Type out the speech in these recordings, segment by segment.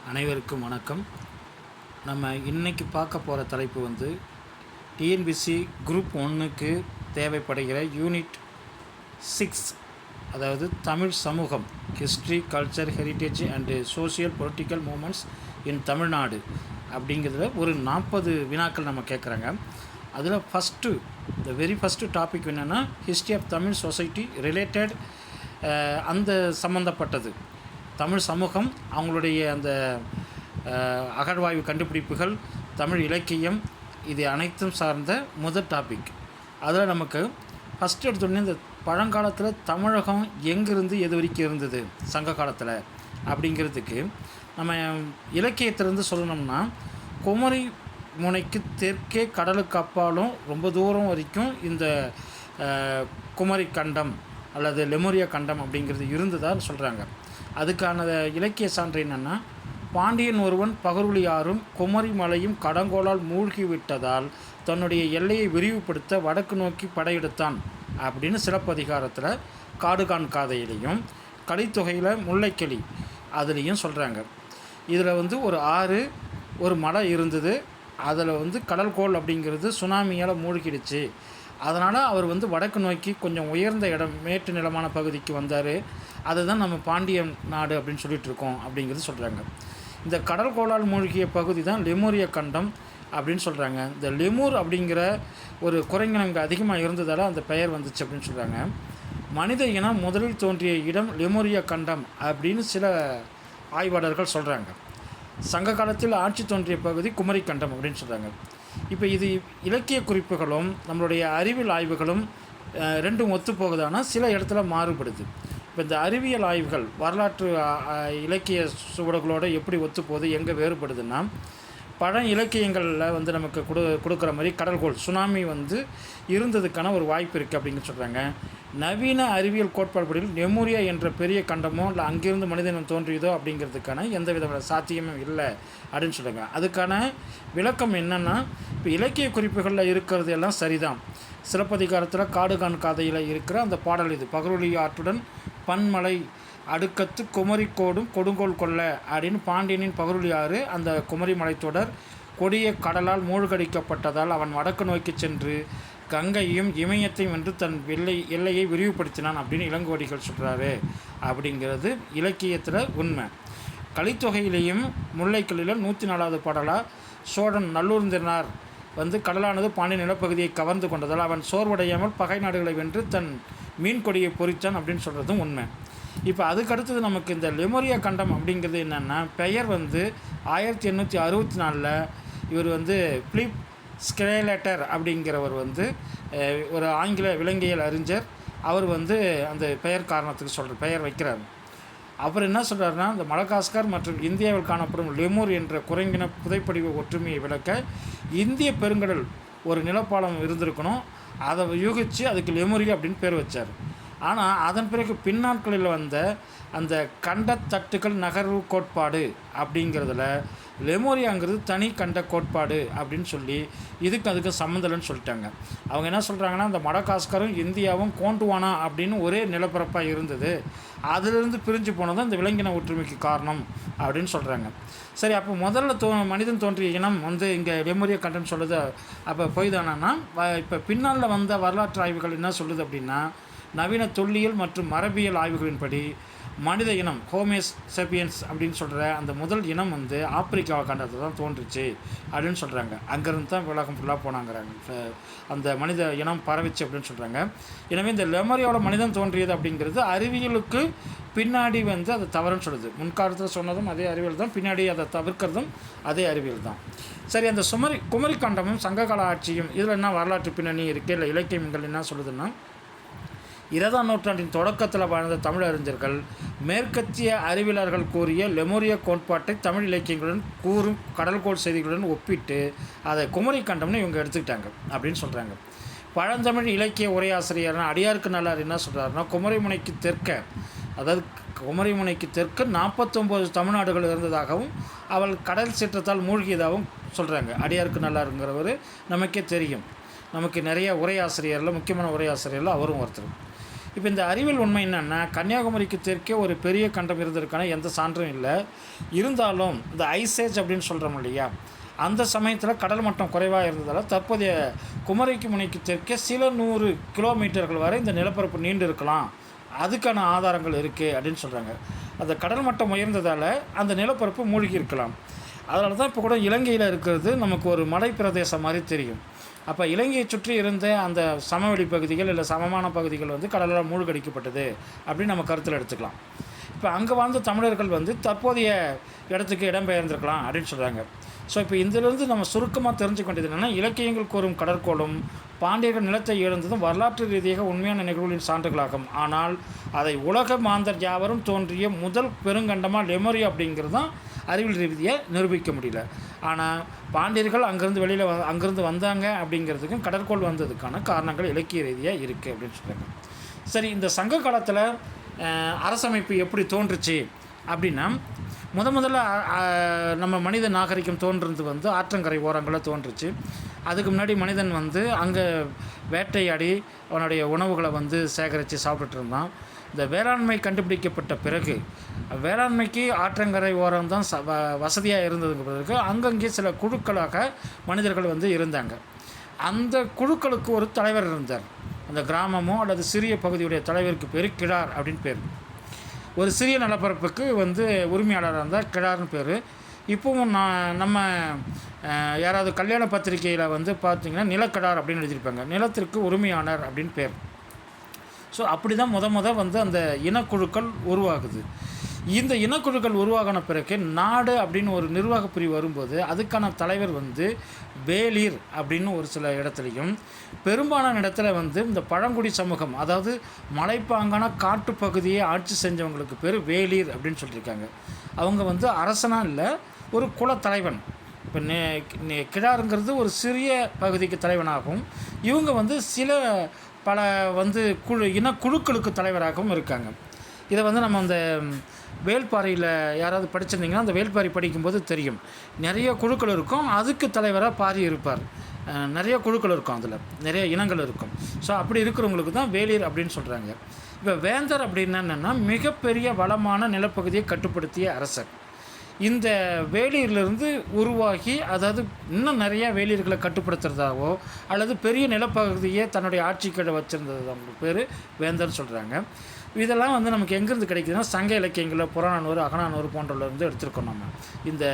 அனைவருக்கும் வணக்கம். நம்ம இன்றைக்கி பார்க்க போகிற தலைப்பு வந்து டிஎன்பிசி குரூப் 1க்கு தேவைப்படுகிற யூனிட் 6, அதாவது தமிழ் சமூகம், history, culture, heritage and social political movements in Tamil Nadu அப்படிங்கிறதுல ஒரு 40 வினாக்கள் நம்ம கேட்குறாங்க. அதில் வெரி ஃபஸ்ட்டு டாபிக் என்னென்னா history of Tamil society related, அந்த சம்மந்தப்பட்டது தமிழ் சமூகம், அவங்களுடைய அந்த அகழ்வாய்வு கண்டுபிடிப்புகள், தமிழ் இலக்கியம், இது அனைத்தும் சார்ந்த முதல் டாபிக். அதில் நமக்கு ஃபஸ்ட்டு எடுத்தோடனே இந்த பழங்காலத்தில் தமிழகம் எங்கேருந்து எது வரைக்கும் இருந்தது சங்க காலத்தில் அப்படிங்கிறதுக்கு நம்ம இலக்கியத்திலேருந்து சொல்லணும்னா, குமரி முனைக்கு தெற்கே கடலுக்கு அப்பாலும் ரொம்ப தூரம் வரைக்கும் இந்த குமரி கண்டம் அல்லது லெமுரியா கண்டம் அப்படிங்கிறது இருந்ததாக சொல்கிறாங்க. அதுக்கான இலக்கிய சான்று என்னென்னா, பாண்டியன் ஒருவன் பகருளி ஆறும் குமரி மலையும் கடங்கோளால் மூழ்கிவிட்டதால் தன்னுடைய எல்லையை விரிவுபடுத்த வடக்கு நோக்கி படையெடுத்தான் அப்படின்னு சிலப்பதிகாரத்தில் காடுகான் காதையிலையும் கலித்தொகையில் முல்லைக்கிளி அதுலேயும் சொல்கிறாங்க. இதில் வந்து ஒரு ஆறு, ஒரு மலை இருந்தது, அதில் கடல்கோள் அப்படிங்கிறது சுனாமியால் மூழ்கிடுச்சு. அதனால் அவர் வடக்கு நோக்கி கொஞ்சம் உயர்ந்த இடம், மேட்டு நிலமான பகுதிக்கு வந்தார். அதுதான் நம்ம பாண்டியன் நாடு அப்படின்னு சொல்லிகிட்ருக்கோம் அப்படிங்கிறது சொல்கிறாங்க. இந்த கடல்கோளால் மூழ்கிய பகுதி தான் லெமூரிய கண்டம் அப்படின்னு சொல்கிறாங்க. இந்த லெமூர் அப்படிங்கிற ஒரு குரங்கினம் இங்கே அதிகமாக இருந்ததால் அந்த பெயர் வந்துச்சு அப்படின்னு சொல்கிறாங்க. மனித இனம் முதலில் தோன்றிய இடம் லெமூரிய கண்டம் அப்படின்னு சில ஆய்வாளர்கள் சொல்கிறாங்க. சங்க காலத்தில் ஆட்சி தோன்றிய பகுதி குமரி கண்டம் அப்படின்னு சொல்கிறாங்க. இப்போ இது இலக்கிய குறிப்புகளும் நம்மளுடைய அறிவியல் ஆய்வுகளும் ரெண்டும் ஒத்துப்போகுதானா சில இடத்துல மாறுபடுது. இப்போ இந்த அறிவியல் ஆய்வுகள் வரலாற்று இலக்கிய சுவடுகளோடு எப்படி ஒத்துப்போகுது, எங்கே வேறுபடுதுன்னா, பழ இலக்கியங்களில் நமக்கு கொடுக்குற மாதிரி கடல்கோள் சுனாமி இருந்ததுக்கான ஒரு வாய்ப்பு இருக்குது அப்படின்னு சொல்கிறாங்க. நவீன அறிவியல் கோட்பாடுகளில் லெமூரியா என்ற பெரிய கண்டமோ இல்லை அங்கிருந்து மனிதனம் தோன்றியதோ அப்படிங்கிறதுக்கான எந்த விதமான சாத்தியமும் இல்லை அப்படின்னு சொல்கிறாங்க. அதுக்கான விளக்கம் என்னென்னா, இப்போ இலக்கிய குறிப்புகளில் இருக்கிறது எல்லாம் சரிதான். சிலப்பதிகாரத்தில் காடுகான் காதையில் இருக்கிற அந்த பாடல் இது, பகருளி ஆற்றுடன் பன்மலை அடுக்கத்து குமரிக்கோடும் கொடுங்கோல் கொள்ள அப்படின்னு பாண்டியனின் பகருளி ஆறு அந்த குமரி மலைத்தொடர் கொடிய கடலால் மூழ்கடிக்கப்பட்டதால் அவன் வடக்கு நோக்கி சென்று கங்கையும் இமயத்தையும் வென்று தன் எல்லையை விரிவுபடுத்தினான் அப்படின்னு இளங்கோடிகள் சொல்கிறாரு அப்படிங்கிறது இலக்கியத்தில் உண்மை. கலித்தொகையிலேயும் முல்லைக்கல்லில் 104வது பாடலாக சோழன் நல்லூர்ந்தினார் கடலானது பாண்டிய நிலப்பகுதியை கவர்ந்து கொண்டதால் அவன் சோர்வடையாமல் பகை நாடுகளை வென்று தன் மீன் கொடியை பொறித்தான் அப்படின்னு சொல்கிறதும் உண்மை. இப்போ அதுக்கடுத்தது நமக்கு இந்த லெமூரியா கண்டம் அப்படிங்கிறது என்னென்னா, பெயர் 1864 இவர் பிலிப் ஸ்கேலேட்டர் அப்படிங்கிறவர் ஒரு ஆங்கில விலங்கியல் அறிஞர். அவர் அந்த பெயர் காரணத்துக்கு பெயர் வைக்கிறார். அவர் என்ன சொல்கிறாருன்னா, இந்த மடகாஸ்கர் மற்றும் இந்தியாவில் காணப்படும் லெமூர் என்ற குரங்கின புதைப்படிவ ஒற்றுமையை விளக்க இந்திய பெருங்கடல் ஒரு நிலப்பாலம் இருந்திருக்கணும், அதை யூகித்து அதுக்கு லெமூரியா அப்படின்னு பேர் வச்சார். ஆனால் அதன் பிறகு பின்னாட்களில் வந்த அந்த கண்டத்தட்டுகள் நகர்வு கோட்பாடு அப்படிங்கிறதுல லெமூரியாங்கிறது தனி கண்ட கோட்பாடு அப்படின்னு சொல்லி அதுக்கு சம்மந்தம்னு சொல்லிட்டாங்க. அவங்க என்ன சொல்கிறாங்கன்னா, அந்த மடகாஸ்கரும் இந்தியாவும் கோண்டுவானா அப்படின்னு ஒரே நிலப்பரப்பாக இருந்தது, அதிலிருந்து பிரிஞ்சு போனது அந்த விலங்கின ஒற்றுமைக்கு காரணம் அப்படின்னு சொல்கிறாங்க. சரி, அப்போ முதல்ல மனிதன் தோன்றிய இனம் இங்கே லெமூரியா கண்டம் சொல்லுது, அப்போ போய் தானா? இப்போ பின்னால் வந்த வரலாற்று ஆய்வுகள் என்ன சொல்லுது அப்படின்னா, நவீன தொல்லியல் மற்றும் மரபியல் ஆய்வுகளின்படி மனித இனம் ஹோமேஸ் சேப்பியன்ஸ் அப்படின்னு சொல்கிற அந்த முதல் இனம் ஆப்பிரிக்கா கண்டத்தில் தான் தோன்றுச்சு அப்படின்னு சொல்கிறாங்க. அங்கேருந்து தான் உலகம் ஃபுல்லாக போனாங்கிறாங்க, அந்த மனித இனம் பரவிச்சு அப்படின்னு சொல்கிறாங்க. எனவே இந்த லெமூரியாவில் மனிதன் தோன்றியது அப்படிங்கிறது அறிவியலுக்கு பின்னாடி அதை தவறுன்னு சொல்லுது. முன்காலத்தில் சொன்னதும் அதே அறிவியல் தான், பின்னாடி அதை தவிர்க்கிறதும் அதே அறிவியல் தான். சரி, அந்த குமரி கண்டமும் சங்ககால ஆட்சியும் இதில் என்ன வரலாற்று பின்னணி இருக்குது, இல்லை இலக்கியங்கள் என்ன சொல்லுதுன்னா, 20ஆம் நூற்றாண்டின் தொடக்கத்தில் வாழ்ந்த தமிழ் அறிஞர்கள் மேற்கத்திய அறிவியலர்கள் கூறிய லெமூரியா கோட்பாட்டை தமிழ் இலக்கியங்களுடன் கூறும் கடல்கோள் செய்திகளுடன் ஒப்பிட்டு அதை குமரி கண்டம்னு இவங்க எடுத்துக்கிட்டாங்க அப்படின்னு சொல்கிறாங்க. பழந்தமிழ் இலக்கிய உரையாசிரியர்னா அடியாருக்கு நல்லார் என்ன சொல்கிறாருன்னா, குமரிமுனைக்கு தெற்கு 49 தமிழ்நாடுகள் இருந்ததாகவும் அவள் கடல் சீற்றத்தால் மூழ்கியதாகவும் சொல்கிறாங்க. அடியாருக்கு நல்லாருங்கிறவர் நமக்கே தெரியும், நமக்கு நிறைய உரையாசிரியரில் முக்கியமான உரையாசிரியரில் அவரும் ஒருத்தர். இப்போ இந்த அறிவியல் உண்மை என்னென்னா, கன்னியாகுமரிக்கு தெற்கே ஒரு பெரிய கண்டம் இருந்ததுக்கான எந்த சான்றும் இல்லை. இருந்தாலும் இந்த ஐசேஜ் அப்படின்னு சொல்கிறோம் இல்லையா, அந்த சமயத்தில் கடல் மட்டம் குறைவாக இருந்ததால் தற்போதைய குமரிக்கு முனைக்கு தெற்கே சில 100 கிலோமீட்டர்கள் வரை இந்த நிலப்பரப்பு நீண்டு இருக்கலாம், அதுக்கான ஆதாரங்கள் இருக்குது அப்படின்னு சொல்கிறாங்க. அந்த கடல் மட்டம் உயர்ந்ததால் அந்த நிலப்பரப்பு மூழ்கி இருக்கலாம். அதனால தான் இப்போ கூட இலங்கையில் இருக்கிறது நமக்கு ஒரு மலை பிரதேசம் மாதிரி தெரியும். அப்போ இலங்கையை சுற்றி இருந்த அந்த சமவெளி பகுதிகள் இல்லை சமமான பகுதிகள் வந்து கடலால் மூழ்கடிக்கப்பட்டது அப்படின்னு நம்ம கருத்தில் எடுத்துக்கலாம். இப்போ அங்கே வாழ்ந்த தமிழர்கள் வந்து தற்போதைய இடத்துக்கு இடம்பெயர்ந்திருக்கலாம் அப்படின்னு சொல்கிறாங்க. ஸோ இப்போ இதிலிருந்து நம்ம சுருக்கமாக தெரிஞ்சுக்க வேண்டியது என்னென்னா, இலக்கியங்கள் கூறும் கடற்கோளும் பாண்டியர்கள் நிலத்தை இழந்ததும் வரலாற்று ரீதியாக உண்மையான நிகழ்வுகளின் சான்றுகளாகும். ஆனால் அதை உலக மாந்தர் யாவரும் தோன்றிய முதல் பெருங்கண்டமாக லெமோரியா அப்படிங்கிறது தான் அறிவியல் ரீதியாக நிரூபிக்க முடியல. ஆனால் பாண்டியர்கள் அங்கேருந்து வந்தாங்க அப்படிங்கிறதுக்கும் கடற்கோள் வந்ததுக்கான காரணங்கள் இலக்கிய ரீதியாக இருக்குது அப்படின்னு சொல்கிறாங்க. சரி, இந்த சங்க காலத்தில் அரசமைப்பு எப்படி தோன்றுச்சு அப்படின்னா, முதல்ல நம்ம மனித நாகரிகம் தோன்றுறது வந்து ஆற்றங்கரை ஓரங்களில் தோன்றுச்சு. அதுக்கு முன்னாடி மனிதன் வந்து அங்கே வேட்டையாடி அவனுடைய உணவுகளை வந்து சேகரித்து சாப்பிட்டுட்டு இருந்தான். இந்த வேளாண்மை கண்டுபிடிக்கப்பட்ட பிறகு வேளாண்மைக்கு ஆற்றங்கரை ஓரம் தான் வசதியாக இருந்ததுங்கிறதுக்கு அங்கங்கே சில குழுக்களாக மனிதர்கள் வந்து இருந்தாங்க. அந்த குழுக்களுக்கு ஒரு தலைவர் இருந்தார். அந்த கிராமமோ அல்லது சிறிய பகுதியுடைய தலைவருக்கு பேர் கிழார் அப்படின்னு பேர். ஒரு சிறிய நிலப்பரப்புக்கு வந்து உரிமையாளராக இருந்தால் கிழார்னு பேர். இப்போவும் நம்ம யாராவது கல்யாண பத்திரிகையில் வந்து பார்த்திங்கன்னா நிலக்கிழார் அப்படின்னு எழுதியிருப்பாங்க, நிலத்திற்கு உரிமையாளர் அப்படின்னு பேர். ஸோ அப்படி தான் வந்து அந்த இனக்குழுக்கள் உருவாகுது. இந்த இனக்குழுக்கள் உருவாகின பிறகு நாடு அப்படின்னு ஒரு நிர்வாக பிரிவு வரும்போது அதுக்கான தலைவர் வந்து வேளிர் அப்படின்னு ஒரு சில இடத்துலையும், பெரும்பாலான இடத்துல வந்து இந்த பழங்குடி சமூகம், அதாவது மலைப்பாங்கான காட்டுப்பகுதியை ஆட்சி செஞ்சவங்களுக்கு பேர் வேளிர் அப்படின்னு சொல்லியிருக்காங்க. அவங்க வந்து அரசனாக இல்லை, ஒரு குலத்தலைவன். இப்போ கிழாருங்கிறது ஒரு சிறிய பகுதிக்கு தலைவனாகவும், இவங்க வந்து பல வந்து இனக்குழுக்களுக்கு தலைவராகவும் இருக்காங்க. இதை வந்து நம்ம அந்த வேள்பாறையில் யாராவது படிச்சிருந்தீங்கன்னா, அந்த வேள்பாறை படிக்கும்போது தெரியும், நிறைய குழுக்கள் இருக்கும், அதுக்கு தலைவராக பாரி இருப்பார். நிறைய குழுக்கள் இருக்கும், அதில் நிறைய இனங்கள் இருக்கும். ஸோ அப்படி இருக்கிறவங்களுக்கு தான் வேளிர் அப்படின்னு சொல்கிறாங்க. இப்போ வேந்தர் அப்படின்னா என்னென்னா, மிகப்பெரிய வளமான நிலப்பகுதியை கட்டுப்படுத்திய அரசர். இந்த வேளிரிலிருந்து உருவாகி, அதாவது இன்னும் நிறையா வேளிர்களை கட்டுப்படுத்துறதாவோ அல்லது பெரிய நிலப்பகுதியை தன்னுடைய ஆட்சிக்கீழே வச்சுருந்தது அவங்க பேர் வேந்தர்னு சொல்கிறாங்க. இதெல்லாம் வந்து நமக்கு எங்கேருந்து கிடைக்குதுன்னா, சங்க இலக்கியங்களில் புறநானூறு, அகநானூறு போன்றவர்லேருந்து எடுத்திருக்கோம் நம்ம இந்த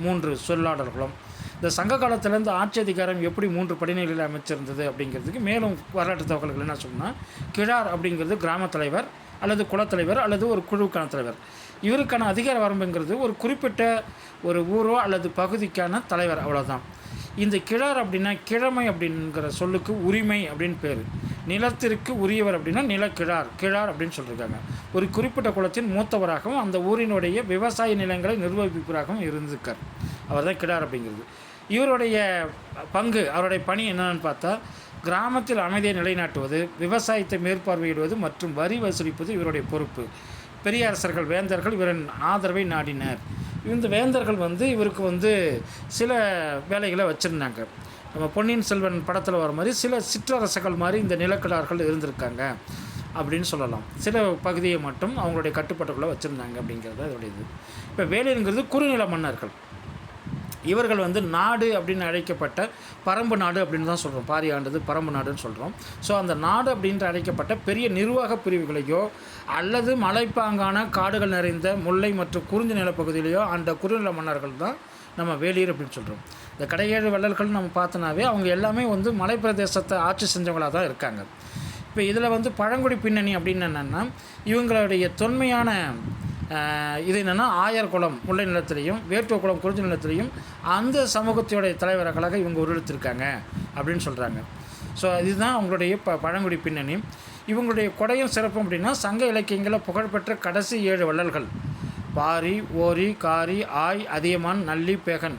3 சொல்லாடல்களும். இந்த சங்க காலத்திலேருந்து ஆட்சி அதிகாரம் எப்படி 3 படிநிலையில் அமைச்சிருந்தது அப்படிங்கிறதுக்கு மேலும் வரலாற்று தகவல்கள் என்ன சொன்னால், கிழார் அப்படிங்கிறது கிராம தலைவர் அல்லது குலத்தலைவர் அல்லது ஒரு குழுவுக்கான தலைவர். இவருக்கான அதிகார வரம்புங்கிறது ஒரு குறிப்பிட்ட ஒரு ஊரோ அல்லது பகுதிக்கான தலைவர், அவ்வளோதான். இந்த கிழார் அப்படின்னா, கிழமை அப்படிங்கிற சொல்லுக்கு உரிமை அப்படின்னு பேர். நிலத்திற்கு உரியவர் அப்படின்னா நிலக்கிழார், கிழார் அப்படின்னு சொல்லியிருக்காங்க. ஒரு குறிப்பிட்ட குலத்தின் மூத்தவராகவும் அந்த ஊரினுடைய விவசாய நிலங்களை நிர்வகிப்பவராகவும் இருந்திருக்கார். அவர் தான் கிழார் அப்படிங்கிறது. இவருடைய பங்கு, அவருடைய பணி என்னென்னு பார்த்தா, கிராமத்தில் அமைதியை நிலைநாட்டுவது, விவசாயத்தை மேற்பார்வையிடுவது மற்றும் வரி வசூலிப்பது இவருடைய பொறுப்பு. பெரிய அரசர்கள், வேந்தர்கள் இவரின் ஆதரவை நாடினர். இந்த வேந்தர்கள் வந்து இவருக்கு வந்து சில வேலைகளை வச்சுருந்தாங்க. நம்ம பொன்னியின் செல்வன் படத்தில் வர மாதிரி சில சிற்றரசர்கள் மாதிரி இந்த நிலக்கிழார்கள் இருந்திருக்காங்க அப்படின்னு சொல்லலாம். சில பகுதியை மட்டும் அவங்களுடைய கட்டுப்பாட்டுக்குள்ளே வச்சுருந்தாங்க அப்படிங்கிறது அதோடைய இது. இப்போ வேளிருங்கிறது குறுநில மன்னர்கள். இவர்கள் வந்து நாடு அப்படின்னு அழைக்கப்பட்ட பரம்பு நாடு அப்படின்னு தான் சொல்கிறோம். பாரி ஆண்டது பரம்பு நாடுன்னு சொல்கிறோம். ஸோ அந்த நாடு அப்படின்ற அழைக்கப்பட்ட பெரிய நிர்வாக பிரிவுகளையோ அல்லது மலைப்பாங்கான காடுகள் நிறைந்த முல்லை மற்றும் குறிஞ்சி நிலப்பகுதியிலையோ அந்த குறுநில மன்னர்கள் தான் நம்ம வேளிர் அப்படின்னு சொல்கிறோம். இந்த கடையேழு வள்ளல்கள் நம்ம பார்த்தோன்னாவே அவங்க எல்லாமே வந்து மலைப்பிரதேசத்தை ஆட்சி செஞ்சவங்களாக தான் இருக்காங்க. இப்போ இதில் வந்து பழங்குடி பின்னணி அப்படின்னு என்னென்னா, இவங்களுடைய தொன்மையான இது என்னென்னா, ஆயர் குலம் முல்லை நிலத்திலையும் வேட்டுவ குலம் குறிஞ்சி நிலத்திலையும் அந்த சமூகத்தையுடைய தலைவர்களாக இவங்க உருவெடுத்திருக்காங்க அப்படின்னு சொல்கிறாங்க. ஸோ இதுதான் அவங்களுடைய பழங்குடி பின்னணி. இவங்களுடைய கொடையும் சிறப்பும் அப்படின்னா, சங்க இலக்கியங்களில் புகழ்பெற்ற கடைசி 7 வள்ளல்கள் பாரி, ஓரி, காரி, ஆய், அதியமான், நல்லி, பேகன்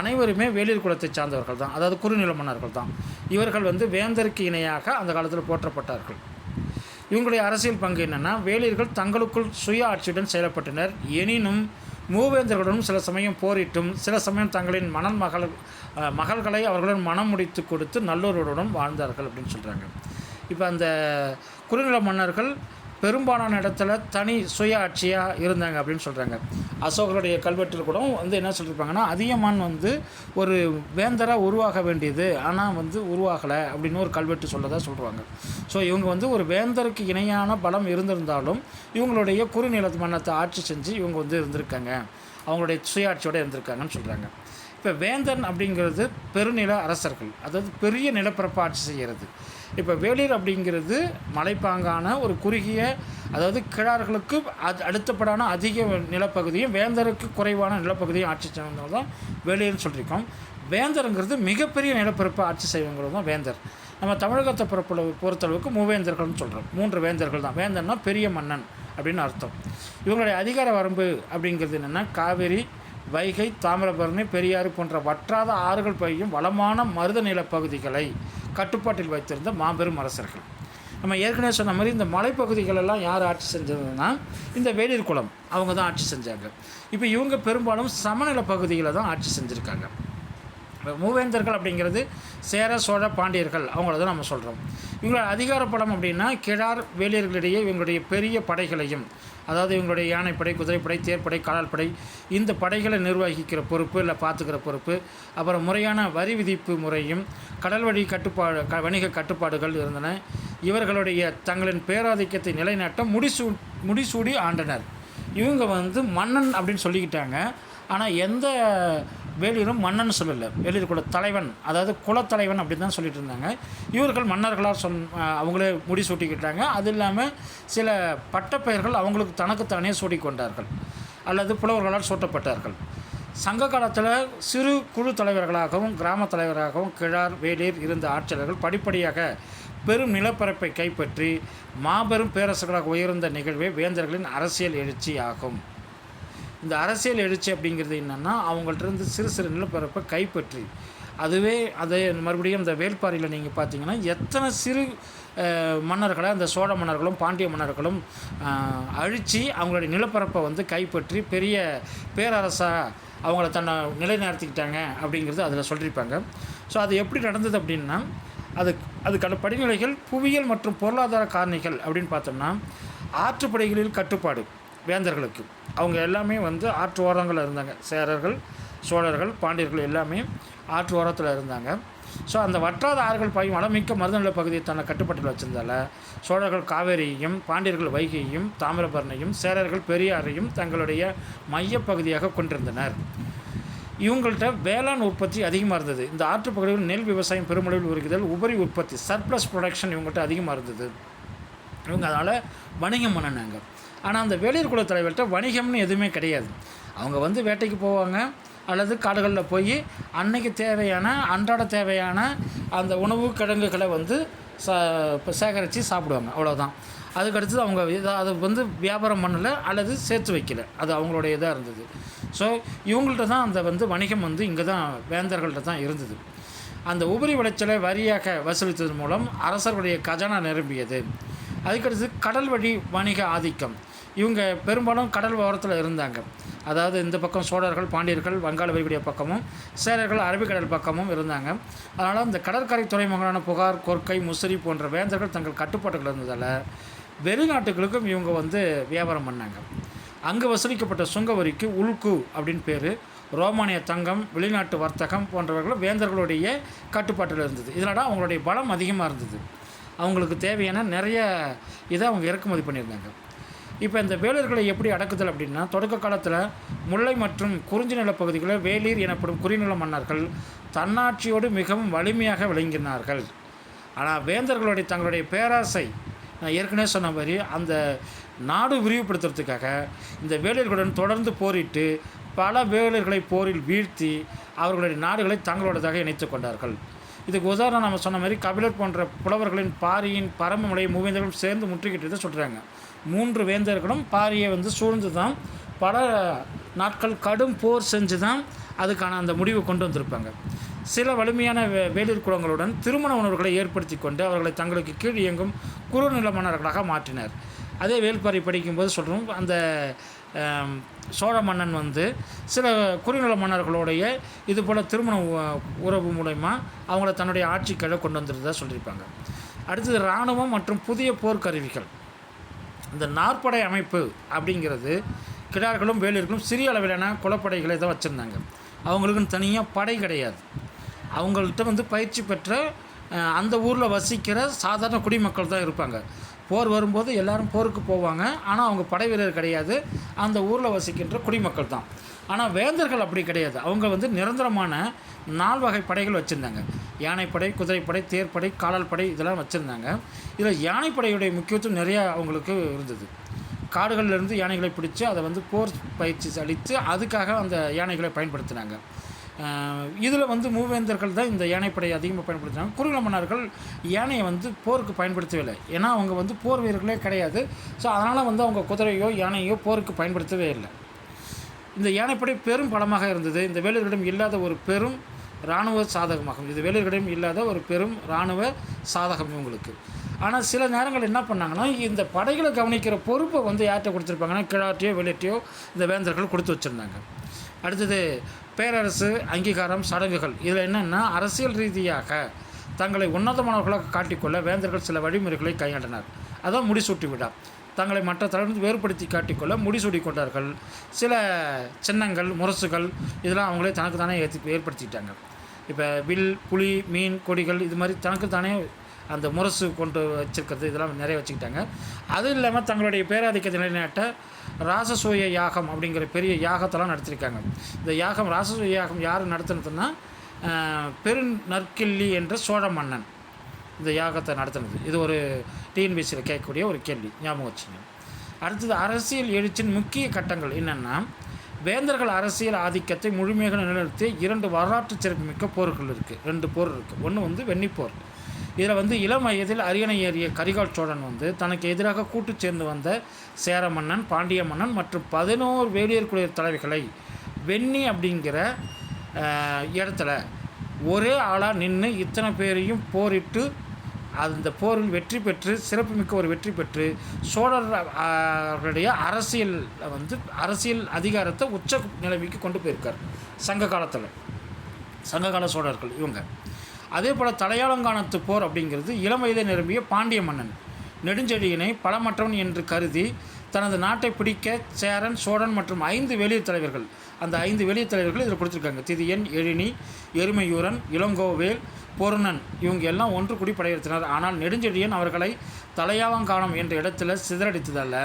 அனைவருமே வேளிர் குலத்தை சார்ந்தவர்கள் தான், அதாவது குறுநில மன்னர்கள் தான். இவர்கள் வந்து வேந்தருக்கு இணையாக அந்த காலத்தில் போற்றப்பட்டார்கள். இவங்களுடைய அரசியல் பங்கு என்னென்னா, வேளிர்கள் தங்களுக்குள் சுய ஆட்சியுடன் செயல்பட்டனர். எனினும் மூவேந்தர்களுடன் சில சமயம் போரிட்டும் சில சமயம் தங்களின் மகள்களை அவர்களுடன் மனம் முடித்து கொடுத்து நல்லோருடன் வாழ்ந்தார்கள் அப்படின்னு சொல்கிறாங்க. இப்போ அந்த குறுநில மன்னர்கள் பெரும்பாலான இடத்துல தனி சுய ஆட்சியாக இருந்தாங்க அப்படின்னு சொல்கிறாங்க. அசோகருடைய கல்வெட்டில் கூட வந்து என்ன சொல்லியிருப்பாங்கன்னா, அதியமான் வந்து ஒரு வேந்தராக உருவாக வேண்டியது, ஆனால் வந்து உருவாகலை அப்படின்னு ஒரு கல்வெட்டு சொல்லதாக சொல்கிறாங்க. ஸோ இவங்க வந்து ஒரு வேந்தருக்கு இணையான பலம் இருந்திருந்தாலும் இவங்களுடைய குறுநில மன்னத்தை ஆட்சி செஞ்சு இவங்க வந்து இருந்திருக்காங்க, அவங்களுடைய சுயாட்சியோடு இருந்திருக்காங்கன்னு சொல்கிறாங்க. இப்போ வேந்தன் அப்படிங்கிறது பெருநில அரசர்கள், அதாவது பெரிய நிலப்பரப்பை ஆட்சி செய்கிறது. இப்போ வேளிர் அப்படிங்கிறது மலைப்பாங்கான ஒரு குறுகிய, அதாவது கிழார்களுக்கு அடுத்தப்படான அதிக நிலப்பகுதியும் வேந்தருக்கு குறைவான நிலப்பகுதியும் ஆட்சி செய்வங்க தான் வேளிர்னு சொல்லியிருக்கோம். வேந்தருங்கிறது மிகப்பெரிய நிலப்பரப்பை ஆட்சி செய்வங்கிறது தான் வேந்தர். நம்ம தமிழகத்தை பொறுத்தளவுக்கு மூவேந்தர்கள்னு சொல்கிறோம். 3 வேந்தர்கள் தான். வேந்தர்னா பெரிய மன்னன் அப்படின்னு அர்த்தம். இவங்களுடைய அதிகார வரம்பு அப்படிங்கிறது என்னென்னா, காவேரி, வைகை, தாமிரபரணி, பெரியாறு போன்ற வற்றாத ஆறுகள் பெய்யும் வளமான மருத நிலப்பகுதிகளை கட்டுப்பாட்டில் வைத்திருந்த மாபெரும் அரசர்கள். நம்ம ஏற்கனவே சொன்ன மாதிரி இந்த மலைப்பகுதிகளெல்லாம் யார் ஆட்சி செஞ்சதுன்னா இந்த வேளிர் குலம் அவங்க தான் ஆட்சி செஞ்சாங்க. இப்போ இவங்க பெரும்பாலும் சமநில பகுதிகளை தான் ஆட்சி செஞ்சுருக்காங்க. மூவேந்தர்கள் அப்படிங்கிறது சேர, சோழ, பாண்டியர்கள் அவங்கள தான் நம்ம சொல்கிறோம். இவங்களோட அதிகார பலம் அப்படின்னா கிழார் வேளியர்களிடையே இவங்களுடைய பெரிய படைகளையும், அதாவது இவங்களுடைய யானைப்படை, குதிரைப்படை, தேர்ப்படை, காலாள்படை, இந்த படைகளை நிர்வகிக்கிற பொறுப்பு இல்லை பார்த்துக்கிற பொறுப்பு, அப்புறம் முறையான வரி விதிப்பு முறையும் கடல் வழி வணிக கட்டுப்பாடுகள் இருந்தன. இவர்களுடைய தங்களின் பேராதிக்கத்தை நிலைநாட்ட முடிசூடி ஆண்டனர். இவங்க வந்து மன்னன் அப்படின்னு சொல்லிக்கிட்டாங்க. ஆனால் எந்த வேளிரும் மன்னன் சொல்லலை, வேளிர் குல தலைவன், அதாவது குலத்தலைவன் அப்படின்னு தான் சொல்லிட்டு இருந்தாங்க. இவர்கள் மன்னர்களாக அவங்களே முடிசூட்டிக்கிட்டாங்க. அது இல்லாமல் சில பட்டப்பெயர்கள் அவங்களுக்கு தனக்குத்தானே சூட்டிக்கொண்டார்கள் அல்லது புலவர்களால் சூட்டப்பட்டார்கள். சங்க காலத்தில் சிறு குழு தலைவர்களாகவும் கிராம தலைவராகவும் கிழார், வேளிர் இருந்த ஆட்சியாளர்கள் படிப்படியாக பெரும் நிலப்பரப்பை கைப்பற்றி மாபெரும் பேரரசர்களாக உயர்ந்த நிகழ்வே வேந்தர்களின் அரசியல் எழுச்சி ஆகும். இந்த அரசியல் எழுச்சி அப்படிங்கிறது என்னென்னா, அவங்கள்ட்ட சிறு சிறு நிலப்பரப்பை கைப்பற்றி, அதுவே அதை மறுபடியும் இந்த வேள்பாரியில் நீங்கள் பார்த்தீங்கன்னா எத்தனை சிறு மன்னர்களை அந்த சோழ மன்னர்களும் பாண்டிய மன்னர்களும் அழித்து அவங்களுடைய நிலப்பரப்பை வந்து கைப்பற்றி பெரிய பேரரசாக அவங்கள தன்னை நிலைநிறுத்திக்கிட்டாங்க அப்படிங்கிறது அதில் சொல்லியிருப்பாங்க. ஸோ அது எப்படி நடந்தது அப்படின்னா, அதுக்கான படிநிலைகள் புவியியல் மற்றும் பொருளாதார காரணிகள் அப்படின்னு பார்த்தோம்னா, ஆற்றுப்படைகளில் கட்டுப்பாடு வேந்தர்களுக்கு, அவங்க எல்லாமே வந்து ஆற்று ஓரங்களில் இருந்தாங்க. சேரர்கள், சோழர்கள், பாண்டியர்கள் எல்லாமே ஆற்று ஓரத்தில் இருந்தாங்க. ஸோ அந்த வற்றாத ஆறுகள் பாயும் வளமிக்க மருதநில பகுதியை தன்னை கட்டுப்பாட்டில் வச்சிருந்தால சோழர்கள் காவேரியையும், பாண்டியர்கள் வைகையையும், தாமிரபரணியும், சேரர்கள் பெரியாரையும் தங்களுடைய மையப்பகுதியாக கொண்டிருந்தனர். இவங்கள்ட்ட வேளாண் உற்பத்தி அதிகமாக இருந்தது. இந்த ஆற்றுப்பகுதியில் நெல் விவசாயம் பெருமளவில் உருகுதல், உபரி உற்பத்தி சர்ப்ளஸ் ப்ரொடக்ஷன் இவங்கள்ட்ட அதிகமாக இருந்தது. இவங்க அதனால் வணிகம் பண்ணினாங்க. ஆனால் அந்த வேளிர் குல தலைவர்கிட்ட வணிகம்னு எதுவுமே கிடையாது. அவங்க வந்து வேட்டைக்கு போவாங்க அல்லது காடுகளில் போய் அன்னைக்கு தேவையான அன்றாட தேவையான அந்த உணவு கிழங்குகளை வந்து சேகரித்து சாப்பிடுவாங்க, அவ்வளோதான். அதுக்கடுத்தது அவங்க அதை வந்து வியாபாரம் பண்ணலை அல்லது சேர்த்து வைக்கலை, அது அவங்களுடைய இதாக இருந்தது. ஸோ இவங்கள்ட்ட தான் அந்த வந்து வணிகம் வந்து இங்கே தான் வேந்தர்கள்ட்ட தான் இருந்தது. அந்த உபரி விளைச்சலை வரியாக வசூலித்ததன் மூலம் அரசர்களுடைய கஜானா நிரம்பியது. அதுக்கடுத்து கடல் வழி வணிக ஆதிக்கம். இவங்க பெரும்பாலும் கடல் ஓரத்தில் இருந்தாங்க. அதாவது இந்த பக்கம் சோழர்கள், பாண்டியர்கள் வங்காள விரிகுடா பக்கமும், சேரர்கள் அரபிக்கடல் பக்கமும் இருந்தாங்க. அதனால் இந்த கடற்கரை துறைமுகங்களான புகார், கொர்க்கை, முசிறி போன்ற வேந்தர்கள் தங்கள் கட்டுப்பாட்டுகள் இருந்ததால் வெளிநாட்டுகளுக்கும் இவங்க வந்து வியாபாரம் பண்ணாங்க. அங்கு வசூலிக்கப்பட்ட சுங்க வரிக்கு உல்கு அப்படின்னு பேர். ரோமானிய தங்கம், வெளிநாட்டு வர்த்தகம் போன்றவர்கள் வேந்தர்களுடைய கட்டுப்பாட்டில் இருந்தது. இதனால் அவங்களுடைய பலம் அதிகமாக இருந்தது. அவங்களுக்கு தேவையான நிறைய இதை அவங்க இறக்குமதி பண்ணியிருந்தாங்க. இப்போ இந்த வேளிர்களை எப்படி அடக்குதல் அப்படின்னா, தொடக்க காலத்தில் முல்லை மற்றும் குறிஞ்சி நிலப்பகுதிகளில் வேளிர் எனப்படும் குறிநில மன்னர்கள் தன்னாட்சியோடு மிகவும் வலிமையாக விளங்கினார்கள். ஆனால் வேந்தர்களுடைய தங்களுடைய பேராசை, நான் ஏற்கனவே சொன்ன மாதிரி அந்த நாடு விரிவுபடுத்துறதுக்காக இந்த வேளிர்களுடன் தொடர்ந்து போரிட்டு பல வேளிர்களை போரில் வீழ்த்தி அவர்களுடைய நாடுகளை தங்களோடதாக இணைத்து கொண்டார்கள். இதுக்கு உதாரணம் நம்ம சொன்ன மாதிரி கபிலர் போன்ற புலவர்களின் பாரியின் பரமமலை மூவேந்தர்களும் சேர்ந்து முற்றுகிட்டு சொல்கிறாங்க. 3 வேந்தர்களும் பாரியை வந்து சூழ்ந்து தான் பல நாட்கள் கடும் போர் செஞ்சு தான் அதுக்கான அந்த முடிவை கொண்டு வந்திருப்பாங்க. சில வலிமையான வேளிர் குலங்களுடன் திருமண உணர்வுகளை ஏற்படுத்தி கொண்டு அவர்களை தங்களுக்கு கீழ் இயங்கும் குறுநில மன்னர்களாக மாற்றினர். அதே வேள்பாரி படிக்கும்போது சொல்கிறோம், அந்த சோழ மன்னன் வந்து சில குறுநில மன்னர்களுடைய இது போல் திருமண உறவு மூலமா அவங்கள தன்னுடைய ஆட்சிகளை கொண்டு வந்துருந்ததாக சொல்லியிருப்பாங்க. அடுத்தது இராணுவம் மற்றும் புதிய போர்க்கருவிகள். இந்த நாற்படை அமைப்பு அப்படிங்கிறது கிடார்களும் வேலிர்களும் சிறிய அளவிலான குலப்படைகளை தான் வச்சுருந்தாங்க. அவங்களுக்குன்னு தனியாக படை கிடையாது. அவங்கள்ட்ட வந்து பயிற்சி பெற்ற அந்த ஊரில் வசிக்கிற சாதாரண குடிமக்கள் தான் இருப்பாங்க. போர் வரும்போது எல்லோரும் போருக்கு போவாங்க. ஆனால் அவங்க படை வீரர் கிடையாது, அந்த ஊரில் வசிக்கின்ற குடிமக்கள் தான். ஆனால் வேந்தர்கள் அப்படி கிடையாது. அவங்க வந்து நிரந்தரமான 4 வகை படைகள் வச்சுருந்தாங்க. யானைப்படை, குதிரைப்படை, தேர்ப்படை, காலால் படை இதெல்லாம் வச்சுருந்தாங்க. இதில் யானைப்படையுடைய முக்கியத்துவம் நிறையா அவங்களுக்கு இருந்தது. காடுகளிலிருந்து யானைகளை பிடிச்சி அதை வந்து போர் பயிற்சி அளித்து அதுக்காக அந்த யானைகளை பயன்படுத்தினாங்க. இதில் வந்து மூவேந்தர்கள் தான் இந்த யானைப்படையை அதிகமாக பயன்படுத்தினாங்க. குறுநில மன்னர்கள் யானையை வந்து போருக்கு பயன்படுத்தவே இல்லை. ஏன்னா அவங்க வந்து போர் வீரர்களே கிடையாது. ஸோ அதனால் வந்து அவங்க குதிரையோ யானையோ போருக்கு பயன்படுத்தவே இல்லை. இந்த யானைப்படை பெரும் பலமாக இருந்தது. இந்த வேலர்களிடம் இல்லாத ஒரு பெரும் இராணுவ சாதகமாகும். இது வேலர்களிடம் இல்லாத ஒரு பெரும் இராணுவ சாதகம் இவங்களுக்கு. ஆனால் சில நேரங்கள் என்ன பண்ணாங்கன்னா, இந்த படைகளை கவனிக்கிற பொறுப்பை வந்து யார்கிட்ட கொடுத்துருப்பாங்கன்னா, கிழாட்டியோ வெளியேட்டியோ இந்த வேந்தர்கள் கொடுத்து வச்சுருந்தாங்க. அடுத்தது பேரரசு அங்கீகாரம் சடங்குகள். இதில் என்னென்னா, அரசியல் ரீதியாக தங்களை உன்னதமானவர்களாக காட்டிக்கொள்ள வேந்தர்கள் சில வழிமுறைகளை கையாண்டனர். அதான் முடிசூட்டி விழா. தங்களை மற்ற தலைவர்கள் வேறுபடுத்தி காட்டிக்கொள்ள முடிசூடி கொண்டார்கள். சில சின்னங்கள், முரசுகள் இதெல்லாம் அவங்களே தனக்கு தானே ஏற்படுத்திக்கிட்டாங்க. இப்போ வில், புலி, மீன், கொடிகள் இது மாதிரி தனக்கு தானே அந்த முரசு கொண்டு வச்சுருக்கிறது இதெல்லாம் நிறைய வச்சுக்கிட்டாங்க. அதுவும் இல்லாமல் தங்களுடைய பேராதிக்கத்தை நிலைநாட்ட ராசசூய யாகம் அப்படிங்கிற பெரிய யாகத்தெல்லாம் நடத்தியிருக்காங்க. இந்த யாகம், ராசசூய யாகம் யார் நடத்துனதுன்னா, பெருநற்கிள்ளி என்ற சோழ மன்னன் இந்த யாகத்தை நடத்துனது. இது ஒரு டிஎன்பிசியில் கேட்கக்கூடிய ஒரு கேள்வி, ஞாபகம் வச்சுங்க. அடுத்தது அரசியல் எழுச்சியின் முக்கிய கட்டங்கள் என்னென்னா, வேந்தர்கள் அரசியல் ஆதிக்கத்தை முழுமையாக நிலைநிறுத்திய 2 வரலாற்று சிறப்புமிக்க போர்கள் இருக்குது. 2 போர் இருக்குது. ஒன்று வந்து வெண்ணிப்போர். இதில் வந்து இளம் வயதில் அரியணை ஏறிய கரிகால் சோழன் வந்து தனக்கு எதிராக கூட்டு சேர்ந்து வந்த சேர மன்னன், பாண்டிய மன்னன் மற்றும் 11 வேளியர் குடியரசு தலைவர்களை வெண்ணி அப்படிங்கிற இடத்துல ஒரே ஆளாக நின்று இத்தனை பேரையும் போரிட்டு அந்த போரில் வெற்றி பெற்று சிறப்புமிக்க ஒரு வெற்றி பெற்று சோழர்களுடைய அரசியல் அதிகாரத்தை உச்ச நிலைமைக்கு கொண்டு போயிருக்கார் சங்ககால சோழர்கள் இவங்க. அதே போல் தலையாலங்கானத்து போர் அப்படிங்கிறது இளம் வயதை நிரம்பிய பாண்டிய மன்னன் நெடுஞ்செழியனை பலமற்றவன் என்று கருதி தனது நாட்டை பிடிக்க சேரன், சோழன் மற்றும் 5 வெளியூர் தலைவர்கள், அந்த 5 வெளியூர் தலைவர்கள் இதில் கொடுத்துருக்காங்க. திதியன், எழினி, எருமையூரன், இளங்கோவேல், பொருணன் இவங்க எல்லாம் ஒன்று கூடி படையெடுத்தனர். ஆனால் நெடுஞ்செழியன் அவர்களை தலையாலங்கானம் என்ற இடத்துல சிதறடித்ததால்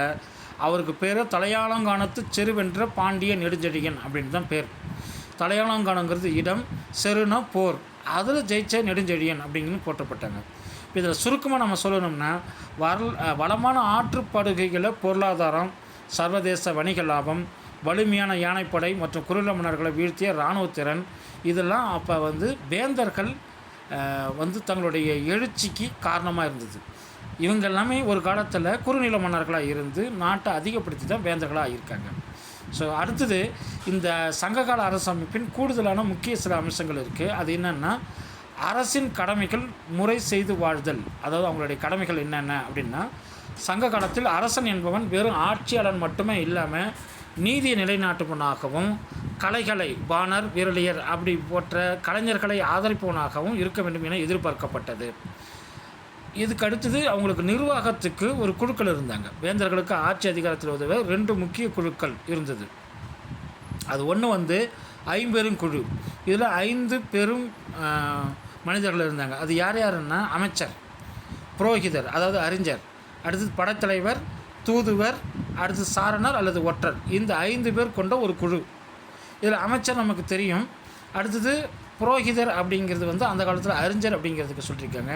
அவருக்கு பேர் தலையாலங்கானத்து செருவென்ற பாண்டிய நெடுஞ்செழியன் அப்படின்னு தான் பேர். தலையாலங்கானங்கிறது இடம், செருனா போர், அதில் ஜெயிச்ச நெடுஞ்செழியன் அப்படின்னு போற்றப்பட்டாங்க. இதில் சுருக்கமாக நம்ம சொல்லணும்னா, வளமான ஆற்றுப்படுகைகளை பொருளாதாரம், சர்வதேச வணிக லாபம், வலிமையான யானைப்படை மற்றும் குறுநில மன்னர்களை வீழ்த்திய இராணுவத்திறன் இதெல்லாம் அப்போ வந்து வேந்தர்கள் வந்து தங்களுடைய எழுச்சிக்கு காரணமாக இருந்தது. இவங்க எல்லாமே ஒரு காலத்தில் குறுநில மன்னர்களாக இருந்து நாட்டை அதிகப்படுத்தி தான் வேந்தர்களாக இருக்காங்க. ஸோ அடுத்தது இந்த சங்ககால அரசமைப்பின் கூடுதலான முக்கிய சில அம்சங்கள் இருக்குது. அது என்னென்னா, அரசின் கடமைகள் முறை செய்து வாழ்தல். அதாவது அவங்களுடைய கடமைகள் என்னென்ன அப்படின்னா, சங்க காலத்தில் அரசன் என்பவன் வெறும் ஆட்சியாளன் மட்டுமே இல்லாமல் நீதியை நிலைநாட்டுவனாகவும் கலைகளை, பாணர், விரலியர் அப்படி போன்ற கலைஞர்களை ஆதரிப்பவனாகவும் இருக்க வேண்டும் என எதிர்பார்க்கப்பட்டது. இதுக்கு அடுத்தது அவங்களுக்கு நிர்வாகத்துக்கு ஒரு குழுக்கள் இருந்தாங்க. வேந்தர்களுக்கு ஆட்சி அதிகாரத்தில் உதவ 2 முக்கிய குழுக்கள் இருந்தது. அது ஒன்று வந்து ஐம்பெருங்குழு. இதில் 5 பெரும் மனிதர்கள் இருந்தாங்க. அது யார் யாருன்னா, அமைச்சர், புரோகிதர் அதாவது அறிஞர், அடுத்தது படைத்தலைவர், தூதுவர், அடுத்து சாரணர் அல்லது ஒற்றர். இந்த 5 பேர் கொண்ட ஒரு குழு. இதில் அமைச்சர் நமக்கு தெரியும். அடுத்தது புரோகிதர் அப்படிங்கிறது வந்து அந்த காலத்தில் அறிஞர் அப்படிங்கிறதுக்கு சொல்லியிருக்காங்க.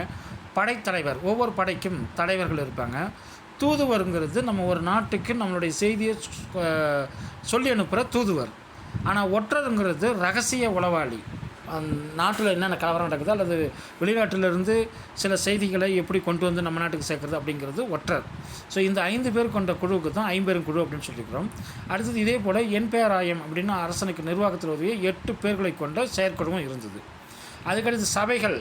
படைத்தலைவர், ஒவ்வொரு படைக்கும் தலைவர்கள் இருப்பாங்க. தூதுவருங்கிறது நம்ம ஒரு நாட்டுக்கு நம்மளுடைய செய்தியை சொல்லி அனுப்புகிற தூதுவர். ஆனால் ஒற்றருங்கிறது ரகசிய உளவாளி. நாட்டில் என்னென்ன கலவரம் நடக்குது அல்லது வெளிநாட்டிலிருந்து சில செய்திகளை எப்படி கொண்டு வந்து நம்ம நாட்டுக்கு சேர்க்குறது அப்படிங்கிறது ஒற்றர். ஸோ இந்த 5 பேர் கொண்ட குழுவுக்கு தான் ஐம்பெருங்குழு அப்படின்னு சொல்லியிருக்கிறோம். அடுத்தது இதே போல் என்பேராயம் அப்படின்னு அரசனுக்கு நிர்வாகத்தில் உதவிய 8 பேர்களை கொண்ட செயற்குழுவும் இருந்தது. அதுக்கடுத்து சபைகள்.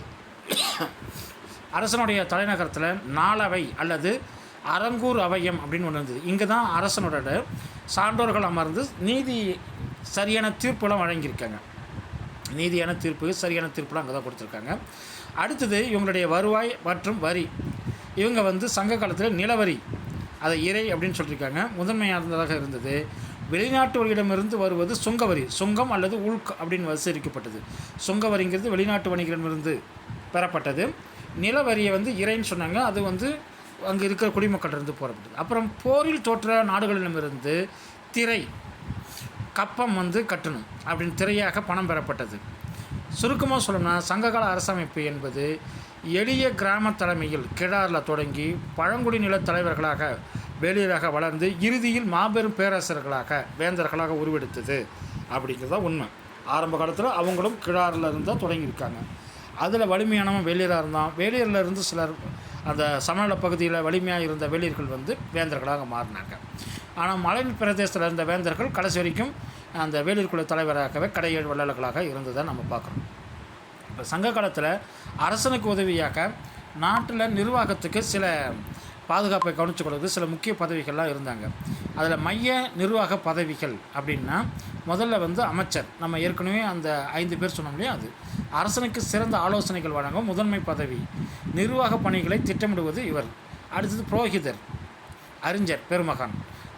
அரசனுடைய தலைநகரத்தில் 4 அவை அல்லது அரங்கூர் அவையம் அப்படின்னு ஒன்று இருந்தது. இங்கே தான் அரசனோட சான்றோர்கள் அமர்ந்து சரியான தீர்ப்புலாம் வழங்கியிருக்காங்க. நீதியான தீர்ப்பு, சரியான தீர்ப்புலாம் அங்கே தான் கொடுத்துருக்காங்க. அடுத்தது இவங்களுடைய வருவாய் மற்றும் வரி. இவங்க வந்து சங்க காலத்தில் நிலவரி, அதை இறை அப்படின்னு சொல்லியிருக்காங்க, முதன்மையானதாக இருந்தது. வெளிநாட்டு வரியிடமிருந்து வருவது சுங்கவரி, சுங்கம் அல்லது உள்க் அப்படின்னு வசூலிக்கப்பட்டது. சுங்கவரிங்கிறது வெளிநாட்டு வணிகரிடமிருந்து பெறப்பட்டது. நிலவரியை வந்து இறைன்னு சொன்னாங்க, அது வந்து அங்கே இருக்கிற குடிமக்களிலிருந்து போடப்பட்டது. அப்புறம் போரில் தோற்ற நாடுகளிடமிருந்து திரை, கப்பம் வந்து கட்டணும் அப்படின்னு திரையாக பணம் பெறப்பட்டது. சுருக்கமாக சொல்லணும்னா சங்ககால அரசமைப்பு என்பது எளிய கிராம தலைமையில் கிழாரில் தொடங்கி பழங்குடி நில தலைவர்களாக வேளியராக வளர்ந்து இறுதியில் மாபெரும் பேரரசர்களாக வேந்தர்களாக உருவெடுத்தது அப்படிங்கிறது தான் உண்மை. ஆரம்ப காலத்தில் அவங்களும் கிழாரில் இருந்தால் தொடங்கியிருக்காங்க. அதில் வலிமையானவன் வேளியராக இருந்தான். வேளியரில் இருந்து சிலர் அந்த சமநல பகுதியில் வலிமையாக இருந்த வேளியர்கள் வந்து வேந்தர்களாக மாறினாங்க. ஆனால் மலை பிரதேசத்தில் இருந்த வேந்தர்கள் கடைசி வரைக்கும் அந்த வேளிர் குல தலைவராகவே கடையேழு வள்ளல்களாக இருந்ததை நம்ம பார்க்குறோம். இப்போ சங்க காலத்தில் அரசனுக்கு உதவியாக நாட்டில் நிர்வாகத்துக்கு சில பாதுகாப்பை கவனித்து கொடுக்குறது சில முக்கிய பதவிகள்லாம் இருந்தாங்க. அதில் மைய நிர்வாக பதவிகள் அப்படின்னா முதல்ல வந்து அமைச்சர், நம்ம ஏற்கனவே அந்த 5 பேர் சொன்னோம் இல்லையா, அது அரசனுக்கு சிறந்த ஆலோசனைகள் வழங்கும் முதன்மை பதவி. நிர்வாக பணிகளை திட்டமிடுவது இவர். அடுத்தது புரோகிதர், அறிஞர், பெருமகன்,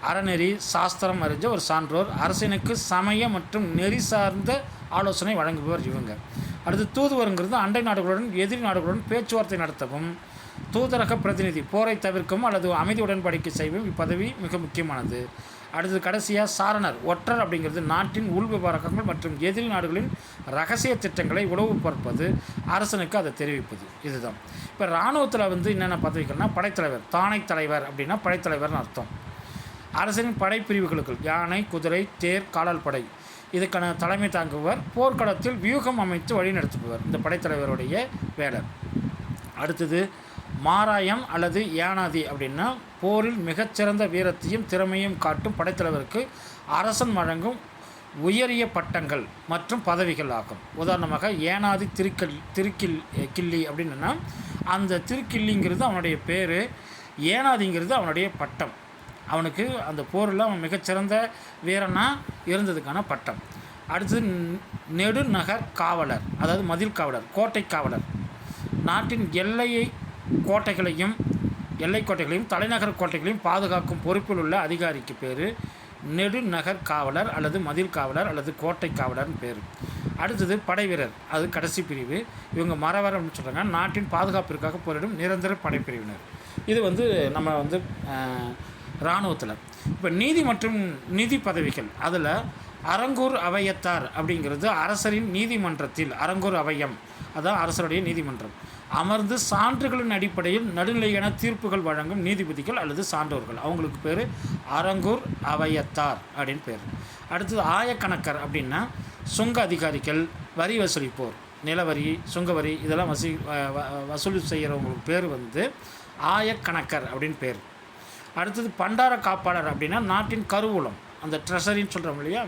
அறநெறி சாஸ்திரம் அறிஞ்ச ஒரு சான்றோர், அரசனுக்கு சமய மற்றும் நெறி சார்ந்த ஆலோசனை வழங்குபவர் இவங்க. அடுத்து தூதுவருங்கிறது அண்டை நாடுகளுடன் எதிரி நாடுகளுடன் பேச்சுவார்த்தை நடத்தவும் தூதரக பிரதிநிதி, போரை தவிர்க்கவும் அல்லது அமைதி உடன்படிக்கை செய்யவும் இப்பதவி மிக முக்கியமானது. அடுத்தது கடைசியாக சாரணர், ஒற்றர் அப்படிங்கிறது நாட்டின் உள் விவகாரங்கள் மற்றும் எதிரி நாடுகளின் ரகசிய திட்டங்களை உளவு பார்ப்பது, அரசனுக்கு அதை தெரிவிப்பது. இதுதான். இப்போ இராணுவத்தில் வந்து என்னென்ன பதவிகள்னால் படைத்தலைவர், தானை தலைவர் அப்படின்னா படைத்தலைவர்னு அர்த்தம். அரசனின் படைப்பிரிவுகளுக்கு யானை, குதிரை, தேர், காலால் படை இதுக்கான தலைமை தாங்குபவர். போர்க்களத்தில் வியூகம் அமைத்து வழிநடத்துபவர் இந்த படைத்தலைவருடைய வேலை. அடுத்தது மாராயம் அல்லது யானாதி அப்படின்னா போரில் மிகச்சிறந்த வீரத்தையும் திறமையும் காட்டும் படைத்தலைவருக்கு அரசன் வழங்கும் உயரிய பட்டங்கள் மற்றும் பதவிகள் ஆகும். உதாரணமாக ஏனாதி கிள்ளி அப்படின்னா அந்த திருக்கிள்ளிங்கிறது அவனுடைய பேர், ஏனாதிங்கிறது அவனுடைய பட்டம். அவனுக்கு அந்த போரில் அவன் மிகச்சிறந்த வீரனாக இருந்ததுக்கான பட்டம். அடுத்தது நெடுநகர் காவலர், அதாவது மதில் காவலர், கோட்டை காவலர். நாட்டின் கோட்டைகளையும் தலைநகர் கோட்டைகளையும் பாதுகாக்கும் பொறுப்பில் உள்ள அதிகாரிக்கு பேர் நெடுநகர் காவலர் அல்லது மதில் காவலர் அல்லது கோட்டை காவலர்னு பேர். அடுத்தது படைவீரர், அது கடைசி பிரிவு. இவங்க மறவர் அப்படின்னு சொல்கிறாங்க, நாட்டின் பாதுகாப்பிற்காக போரிடும் நிரந்தர படைப்பிரிவினர். இது வந்து நம்ம வந்து இராணுவத்தில். இப்போ நீதி மற்றும் நிதி பதவிகள், அதில் அரங்கூர் அவையத்தார் அப்படிங்கிறது அரசரின் நீதிமன்றத்தில், அரங்கூர் அவையம் அதான் அரசருடைய நீதிமன்றம், அமர்ந்து சான்றுகளின் அடிப்படையில் நடுநிலையான தீர்ப்புகள் வழங்கும் நீதிபதிகள் அல்லது சான்றோர்கள். அவங்களுக்கு பேர் அரங்கூர் அவையத்தார் அப்படின்னு பேர். அடுத்தது ஆயக்கணக்கர் அப்படின்னா சுங்க அதிகாரிகள், வரி வசூலிப்போர், நிலவரி, சுங்கவரி இதெல்லாம் வசூல் செய்கிறவங்களுக்கு பேர் வந்து ஆயக்கணக்கர் அப்படின்னு பேர். அடுத்தது பண்டார காப்பாளர் அப்படின்னா நாட்டின் கருவூலம், அந்த ட்ரெஷரின்னு சொல்கிறோம் இல்லையா,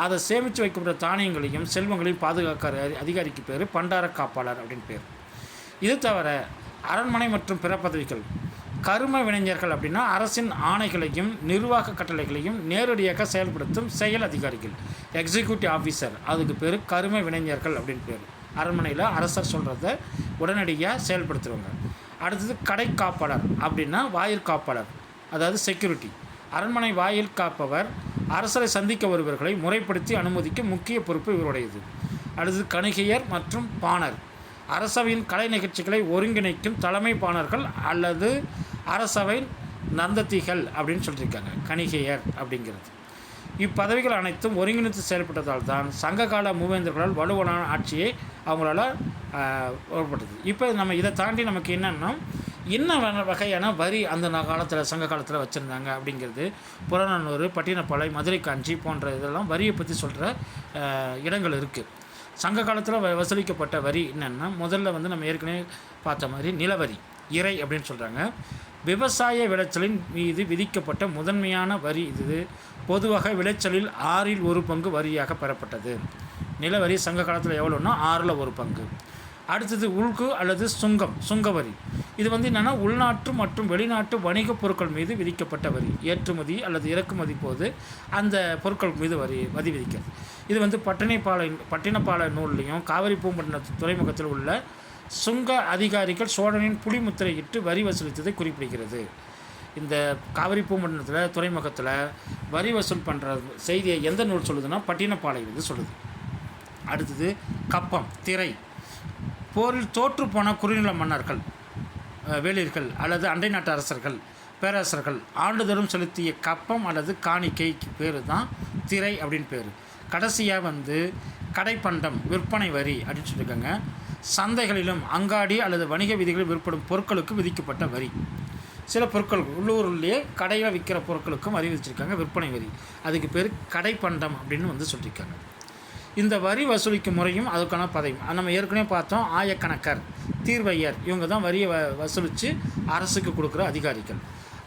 அதை சேமித்து வைக்கப்பட்ட தானியங்களையும் செல்வங்களையும் பாதுகாக்கிற அதிகாரிக்கு பேர் பண்டார காப்பாளர் அப்படின்னு பேர். இது தவிர அரண்மனை மற்றும் பிற பதவிகள். கரும வினைஞர்கள் அப்படின்னா அரசின் ஆணைகளையும் நிர்வாக கட்டளைகளையும் நேரடியாக செயல்படுத்தும் செயல் அதிகாரிகள், எக்ஸிக்யூட்டிவ் ஆஃபீஸர், அதுக்கு பேர் கரும வினைஞர்கள் அப்படின்னு பேர். அரண்மனையில் அரசர் சொல்கிறத உடனடியாக செயல்படுத்துகிறவங்க. அடுத்தது கடை காப்பாளர் அப்படின்னா வாயில் காப்பாளர், அதாவது செக்யூரிட்டி. அரண்மனை வாயில் காப்பவர் அரசரை சந்திக்க வருபவர்களை முறைப்படுத்தி அனுமதிக்கும் முக்கிய பொறுப்பு இவருடையது. அடுத்தது கணிகையர் மற்றும் பாணர், அரசவையின் கலை நிகழ்ச்சிகளை ஒருங்கிணைக்கும் தலைமை பாணர்கள் அல்லது அரசவை நந்ததிகள் அப்படின்னு சொல்லியிருக்காங்க கணிகையர் அப்படிங்கிறது. இப்பதவிகள் அனைத்தும் ஒருங்கிணைத்து செயல்பட்டதால் தான் சங்ககால மூவேந்தர்களால் வலுவான ஆட்சியை அவங்களால ஏற்பட்டது. இப்போ நம்ம இதை தாண்டி நமக்கு என்னென்னா என்ன வகையான வரி அந்த காலத்தில் சங்க காலத்தில் வச்சுருந்தாங்க அப்படிங்கிறது புறநானூறு, பட்டினப்பாலை, மதுரை காஞ்சி போன்ற இதெல்லாம் வரியை பற்றி சொல்கிற இடங்கள் இருக்குது. சங்க காலத்தில் வசூலிக்கப்பட்ட வரி என்னென்னா முதல்ல வந்து நம்ம ஏற்கனவே பார்த்த மாதிரி நிலவரி, இறை அப்படின்னு சொல்கிறாங்க. விவசாய விளைச்சலின் மீது விதிக்கப்பட்ட முதன்மையான வரி இது. பொதுவாக விளைச்சலில் 1/6 பங்கு வரியாக பெறப்பட்டது. நிலவரி சங்க காலத்தில் எவ்வளோன்னா 1/6. அடுத்தது உள்கு அல்லது சுங்கவரி. இது வந்து என்னென்னா உள்நாட்டு மற்றும் வெளிநாட்டு வணிகப் பொருட்கள் மீது விதிக்கப்பட்ட வரி. ஏற்றுமதி அல்லது இறக்குமதி போது அந்த பொருட்கள் மீது வரி விதிக்கிறது. இது வந்து பட்டினப்பாலை நூல்லையும் காவிரி பூம்பட்டின துறைமுகத்தில் உள்ள சுங்க அதிகாரிகள் சோழனின் புலிமுத்திரையிட்டு வரி வசூலித்ததை குறிப்பிடுகிறது. இந்த காவிரி பூமண்டலத்தில் துறைமுகத்தில் வரி வசூல் பண்ணுற செய்தியை எந்த நூல் சொல்லுதுன்னா பட்டினப்பாலை வந்து சொல்லுது. அடுத்தது கப்பம், திரை. போரில் தோற்றுப்போன குறுநில மன்னர்கள், வேளிர்கள் அல்லது அண்டை நாட்டு அரசர்கள், பேரரசர்கள் ஆண்டுதோறும் செலுத்திய கப்பம் அல்லது காணிக்கைக்கு பேர் தான் திரை அப்படின்னு பேர். கடைசியாக வந்து கடைப்பண்டம், விற்பனை வரி அப்படின்னு சொல்லியிருக்காங்க. சந்தைகளிலும் அங்காடி அல்லது வணிக விதிகளில் விற்படும் பொருட்களுக்கு விதிக்கப்பட்ட வரி. சில பொருட்கள் உள்ளூர்லேயே கடையில் விற்கிற பொருட்களுக்கும் வரி விதிச்சிருக்காங்க, விற்பனை வரி. அதுக்கு பேர் கடைப்பண்டம் அப்படின்னு வந்து சொல்லியிருக்காங்க. இந்த வரி வசூலிக்கும் முறையும் அதுக்கான பதவியும் நம்ம ஏற்கனவே பார்த்தோம். ஆயக்கணக்கர், தீர்வையர், இவங்க தான் வரியை வசூலித்து அரசுக்கு கொடுக்குற அதிகாரிகள்.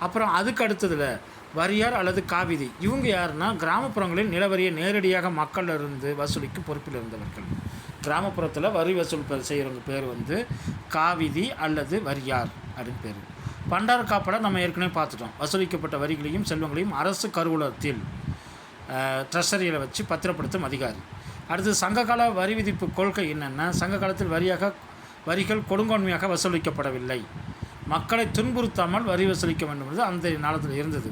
அப்புறம் அதுக்கு அடுத்ததில் வரியார் அல்லது காவிதி, இவங்க யாருன்னா கிராமப்புறங்களில் நிலவரியை நேரடியாக மக்களிலிருந்து வசூலிக்கும் பொறுப்பில் இருந்தவர்கள். கிராமப்புறத்தில் வரி வசூல் செய்கிறவங்க பேர் வந்து காவிதி அல்லது வரியார் அப்படின்னு பேர். பண்டார காப்பட நம்ம ஏற்கனவே பார்த்துட்டோம். வசூலிக்கப்பட்ட வரிகளையும் செல்வங்களையும் அரசு கருவூலத்தில் ட்ரெஷரியில் வச்சு பத்திரப்படுத்தும் அதிகாரி. அடுத்து சங்ககால வரி விதிப்பு கொள்கை என்னென்னா, சங்க காலத்தில் வரிகள் கொடுங்கோன்மையாக வசூலிக்கப்படவில்லை. மக்களை துன்புறுத்தாமல் வரி வசூலிக்க வேண்டும் என்று அந்த நாளத்தில் இருந்தது.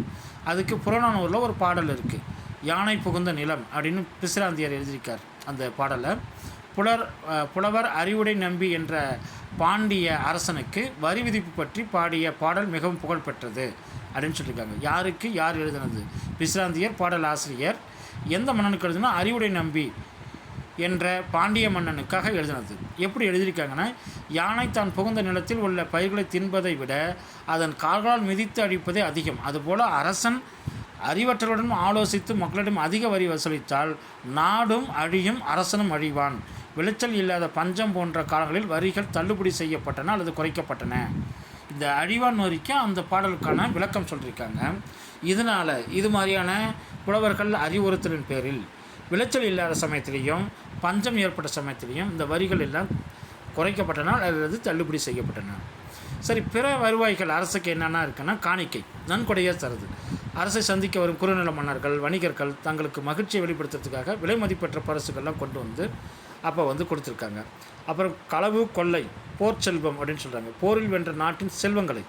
அதுக்கு புறநானூரில் ஒரு பாடல் இருக்குது, யானை புகுந்த நிலம் அப்படின்னு பிசிராந்தியார் எழுதியிருக்கார். அந்த பாடலை புலவர் அறிவுடை நம்பி என்ற பாண்டிய அரசனுக்கு வரி விதிப்பு பற்றி பாடிய பாடல் மிகவும் புகழ்பெற்றது அப்படின்னு சொல்லியிருக்காங்க. யாருக்கு யார் எழுதினது? பிசிராந்தியர் பாடல் ஆசிரியர். எந்த மன்னனுக்கு எழுதுனா? அறிவுடை நம்பி என்ற பாண்டிய மன்னனுக்காக எழுதினது. எப்படி எழுதியிருக்காங்கன்னா, யானை தான் புகுந்த நிலத்தில் உள்ள பயிர்களை தின்பதை விட அதன் கால்களால் மிதித்து அழிப்பதே அதிகம். அதுபோல் அரசன் அறிவற்றலுடன் ஆலோசித்து மக்களிடம் அதிக வரி வசூலித்தால் நாடும் அழியும், அரசனும் அழிவான். விளைச்சல் இல்லாத பஞ்சம் போன்ற காலங்களில் வரிகள் தள்ளுபடி செய்யப்பட்டன அல்லது குறைக்கப்பட்டன. இந்த அழிவான் வரிக்கும் அந்த பாடலுக்கான விளக்கம் சொல்லியிருக்காங்க. இதனால் இது மாதிரியான புலவர்கள் அறிவுறுத்தலின் பேரில் விளைச்சல் இல்லாத சமயத்திலையும் பஞ்சம் ஏற்பட்ட சமயத்திலையும் இந்த வரிகள் எல்லாம் குறைக்கப்பட்டன அல்லது தள்ளுபடி செய்யப்பட்டன. சரி, பிற வருவாய்கள் அரசுக்கு என்னென்னா இருக்குன்னா, காணிக்கை, நன்கொடையாக தருது. அரசை சந்திக்க வரும் குறுநில மன்னர்கள், வணிகர்கள் தங்களுக்கு மகிழ்ச்சியை வெளிப்படுத்துறதுக்காக விலை மதிப்பெற்ற பரிசுகள்லாம் கொண்டு வந்து அப்போ வந்து கொடுத்துருக்காங்க. அப்புறம் களவு, கொள்ளை, போர் செல்வம் அப்படின்னு சொல்கிறாங்க. போரில் வென்ற நாட்டின் செல்வங்களை,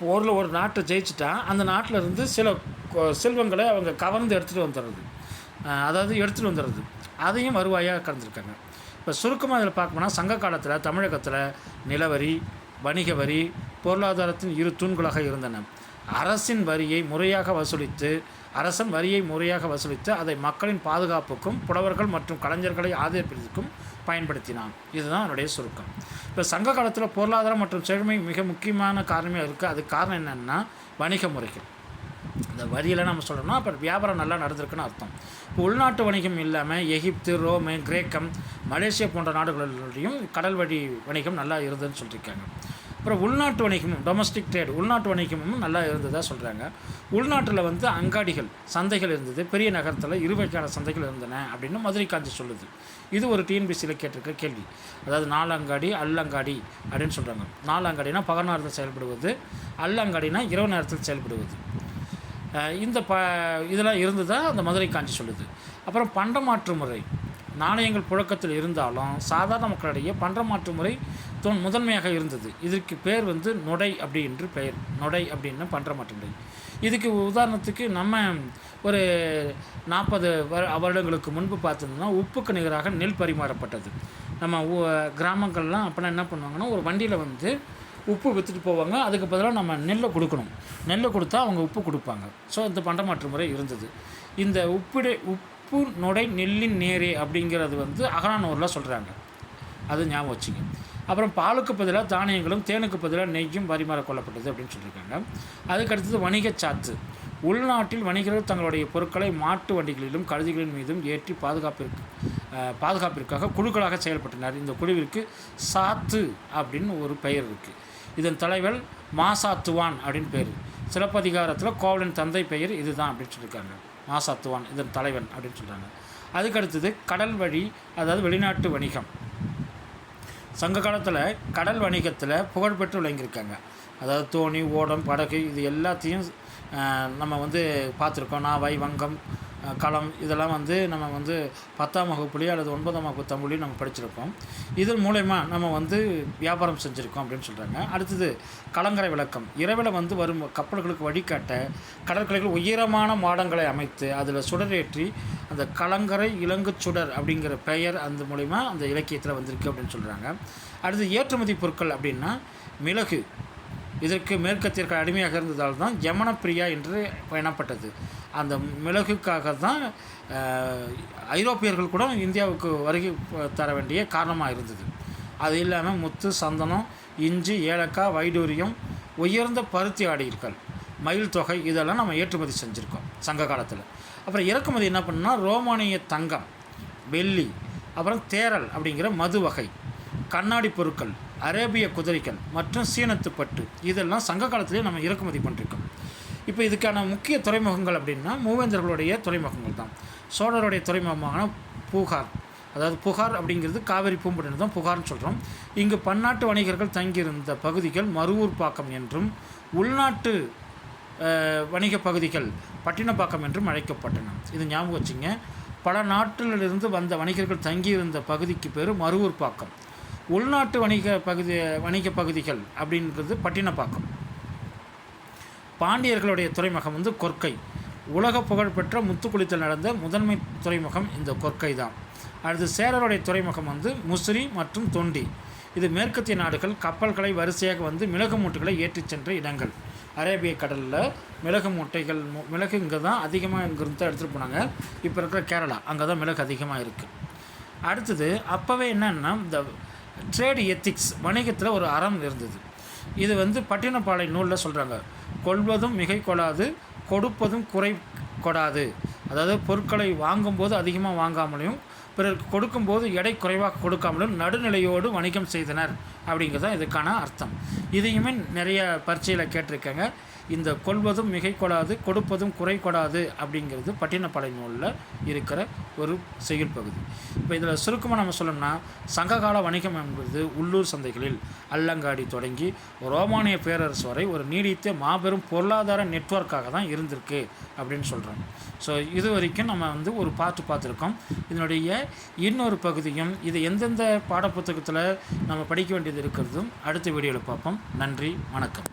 போரில் ஒரு நாட்டை ஜெயிச்சுட்டா அந்த நாட்டில் இருந்து சில செல்வங்களை அவங்க கவர்ந்து எடுத்துகிட்டு வந்துடுறது, அதையும் வருவாயாக கலந்துருக்காங்க. இப்போ சுருக்கமாக அதில் பார்க்கணும்னா, சங்க காலத்தில் தமிழகத்தில் நிலவரி, வணிக வரி பொருளாதாரத்தின் இரு தூண்களாக இருந்தன. அரசன் வரியை முறையாக வசூலித்து அதை மக்களின் பாதுகாப்புக்கும் புலவர்கள் மற்றும் கலைஞர்களை ஆதரிப்பதற்கும் பயன்படுத்தினான். இதுதான் அவனுடைய சுருக்கம். இப்போ சங்க காலத்தில் பொருளாதாரம் மற்றும் செழுமை மிக முக்கியமான காரணமாக இருக்குது. அதுக்கு காரணம் என்னென்னா வணிக முறைகள். இந்த வரியில் நம்ம சொல்கிறோம்னா அப்போ வியாபாரம் நல்லா நடந்திருக்குன்னு அர்த்தம். இப்போ உள்நாட்டு வணிகம் இல்லாமல் எகிப்து, ரோமு, கிரேக்கம், மலேசியா போன்ற நாடுகளிலையும் கடல் வழி வணிகம் நல்லா இருந்ததுன்னு சொல்லியிருக்காங்க. அப்புறம் உள்நாட்டு வணிகமும், டொமஸ்டிக் ட்ரேட், உள்நாட்டு வணிகமும் நல்லா இருந்ததாக சொல்கிறாங்க. உள்நாட்டில் வந்து அங்காடிகள், சந்தைகள் இருந்தது. பெரிய நகரத்தில் இருவகையான சந்தைகள் இருந்தன அப்படின்னு மதுரை காஞ்சி சொல்லுது. இது ஒரு டிஎன்பிசியில் கேட்டிருக்க கேள்வி. அதாவது நாலங்காடி, அல்லங்காடி அப்படின்னு சொல்கிறாங்க. நாலங்காடினா பகல் நேரத்தில் செயல்படுவது, அல்லங்காடினா இரவு நேரத்தில் செயல்படுவது. இந்த இதெல்லாம் இருந்ததாக அந்த மதுரை காஞ்சி சொல்லுது. அப்புறம் பண்டமாற்று முறை, நாணயங்கள் புழக்கத்தில் இருந்தாலும் சாதாரண மக்களிடையே பண்டமாற்று முறை முதன்மையாக இருந்தது. இதற்கு பேர் வந்து நொடை அப்படி என்று பெயர். நொடை அப்படின்னா பண்டமாற்று முறை. இதுக்கு உதாரணத்துக்கு நம்ம ஒரு 40 வருடங்களுக்கு முன்பு பார்த்துருந்தோம்னா உப்புக்கு நிகராக நெல் பரிமாறப்பட்டது. நம்ம கிராமங்கள்லாம் அப்போனா என்ன பண்ணுவாங்கன்னா, ஒரு வண்டியில் வந்து உப்பு விற்றுட்டு போவாங்க. அதுக்கு பதிலாக நம்ம நெல்லை கொடுக்கணும். நெல்லை கொடுத்தா அவங்க உப்பு கொடுப்பாங்க. ஸோ இந்த பண்டமாற்று முறை இருந்தது. இந்த உப்பு நொடை நெல்லின் நேரே அப்படிங்கிறது வந்து அகநானூரில் சொல்கிறாங்க. அது ஞாபகம் வச்சுங்க. அப்புறம் பாலுக்கு பதிலாக தானியங்களும் தேனுக்கு பதிலாக நெய்யும் பரிமாறிக்கொள்ளப்பட்டது அப்படின்னு சொல்லியிருக்காங்க. அதுக்கடுத்தது வணிகச்சாத்து. உள்நாட்டில் வணிகர்கள் தங்களுடைய பொருட்களை மாட்டு வண்டிகளிலும் கழுதைகளின் மீதும் ஏற்றி பாதுகாப்பிற்காக குழுக்களாக செயல்பட்டனர். இந்த குழுவிற்கு சாத்து அப்படின்னு ஒரு பெயர் இருக்குது. இதன் தலைவர் மாசாத்துவான் அப்படின்னு பேர். சிலப்பதிகாரத்தில் கோவலன் தந்தை பெயர் இதுதான் அப்படின்னு சொல்லியிருக்காங்க. மாசாத்துவான் இதன் தலைவன் அப்படின்னு சொல்கிறாங்க. அதுக்கடுத்தது கடல் வழி, அதாவது வெளிநாட்டு வணிகம். சங்க காலத்தில் கடல் வணிகத்தில் புகழ்பெற்று விளங்கியிருக்காங்க. அதாவது தோணி, ஓடம், படகு இது எல்லாத்தையும் நம்ம வந்து பார்த்துருக்கோம். நாவாய், வங்கம், களம் இதெல்லாம் வந்து நம்ம வந்து 10ஆம் வகுப்புலேயோ அல்லது 9ஆம் வகுப்பு தமிழ்லையும் நம்ம படிச்சிருப்போம். இதன் மூலயமா நம்ம வந்து வியாபாரம் செஞ்சுருக்கோம் அப்படின்னு சொல்கிறாங்க. அடுத்தது கலங்கரை விளக்கம். இரவில் வந்து வரும் கப்பல்களுக்கு வழிகாட்ட கடற்கரைகள் உயரமான மாடங்களை அமைத்து அதில் சுடரேற்றி அந்த கலங்கரை இலங்கு சுடர் அப்படிங்கிற பெயர் அந்த மூலயமா அந்த இலக்கியத்தில் வந்திருக்கு அப்படின்னு சொல்கிறாங்க. அடுத்து ஏற்றுமதி பொருட்கள் அப்படின்னா மிளகு. இதற்கு மேற்கத்தியர்கள் அடிமையாக இருந்ததால் தான் யமனப்பிரியா என்று பயணப்பட்டது. அந்த மிளகுக்காக தான் ஐரோப்பியர்கள் கூட இந்தியாவுக்கு வருகை தர வேண்டிய காரணமாக இருந்தது. அது இல்லாமல் முத்து, சந்தனம், இஞ்சி, ஏலக்காய், வைடூரியம், உயர்ந்த பருத்தி ஆடைகள், மயில் தொகை இதெல்லாம் நம்ம ஏற்றுமதி செஞ்சுருக்கோம் சங்க காலத்தில். அப்புறம் இறக்குமதி என்ன பண்ணால் ரோமானிய தங்கம், வெள்ளி, அப்புறம் தேரல் அப்படிங்கிற மது வகை, கண்ணாடி பொருட்கள், அரேபிய குதிரைகள் மற்றும் சீனத்து பட்டு இதெல்லாம் சங்க காலத்திலே நம்ம இறக்குமதி பண்ணியிருக்கோம். இப்போ இதுக்கான முக்கிய துறைமுகங்கள் அப்படின்னா மூவேந்தர்களுடைய துறைமுகங்கள் தான். சோழருடைய துறைமுகமான புகார், அதாவது புகார் அப்படிங்கிறது காவிரி பூம்பட்டினம் தான் புகார்னு சொல்கிறோம். இங்கு பன்னாட்டு வணிகர்கள் தங்கியிருந்த பகுதிகள் மருவூர்பாக்கம் என்றும் உள்நாட்டு வணிக பகுதிகள் பட்டினப்பாக்கம் என்றும் அழைக்கப்பட்டன. இது ஞாபகம் வச்சுங்க. பல நாட்டிலிருந்து வந்த வணிகர்கள் தங்கியிருந்த பகுதிக்கு பேர் மருவூர்பாக்கம். உள்நாட்டு வணிக பகுதிகள் அப்படின்றது பட்டினப்பாக்கம். பாண்டியர்களுடைய துறைமுகம் வந்து கொர்க்கை. உலக புகழ்பெற்ற முத்துக்குளித்தல் நடந்த முதன்மை துறைமுகம் இந்த கொர்க்கை தான். அடுத்து சேரருடைய துறைமுகம் வந்து முசிறி மற்றும் தொண்டி. இது மேற்கத்திய நாடுகள் கப்பல்களை வரிசையாக வந்து மிளகு மூட்டைகளை ஏற்றிச் சென்ற இடங்கள். அரேபிய கடலில் மிளகு மூட்டைகள் மிளகு இங்கே தான் அதிகமாக இங்கிருந்து தான் எடுத்துகிட்டு போனாங்க. இப்போ இருக்கிற கேரளா அங்கே தான் மிளகு அதிகமாக இருக்குது. அடுத்தது அப்போவே என்னென்னா இந்த ட்ரேட் எத்திக்ஸ், வணிகத்தில் ஒரு அறம் இருந்தது. இது வந்து பட்டினப்பாலை நூலில் சொல்கிறாங்க. கொள்வதும் மிகை கொள்ளாது, கொடுப்பதும் குறை கொடாது. அதாவது பொருட்களை வாங்கும்போது அதிகமாக வாங்காமலையும் பிறருக்கு கொடுக்கும்போது எடை குறைவாக கொடுக்காமலும் நடுநிலையோடு வணிகம் செய்தனர் அப்படிங்கிறது தான் இதுக்கான அர்த்தம். இதையுமே நிறைய பரீட்சையில் கேட்டிருக்காங்க. இந்த கொள்வதும் மிகை கொடாது, கொடுப்பதும் குறை கொடாது அப்படிங்கிறது பட்டினப்பாலை நூலில் இருக்கிற ஒரு செய்யுள் பகுதி. இப்போ இதில் சுருக்கமாக நம்ம சொல்லணும்னா சங்ககால வணிகம் என்பது உள்ளூர் சந்தைகளில் அல்லங்காடி தொடங்கி ரோமானிய பேரரசு வரை ஒரு நீடித்த மாபெரும் பொருளாதார நெட்வொர்க்காக தான் இருந்திருக்கு அப்படின்னு சொல்கிறோம். ஸோ இது வரைக்கும் நம்ம வந்து ஒரு பார்த்துருக்கோம். இதனுடைய இன்னொரு பகுதியும் இது எந்தெந்த பாடப்புத்தகத்தில் நம்ம படிக்க வேண்டியது இருக்கிறதும் அடுத்த வீடியோவில் பார்ப்போம். நன்றி, வணக்கம்.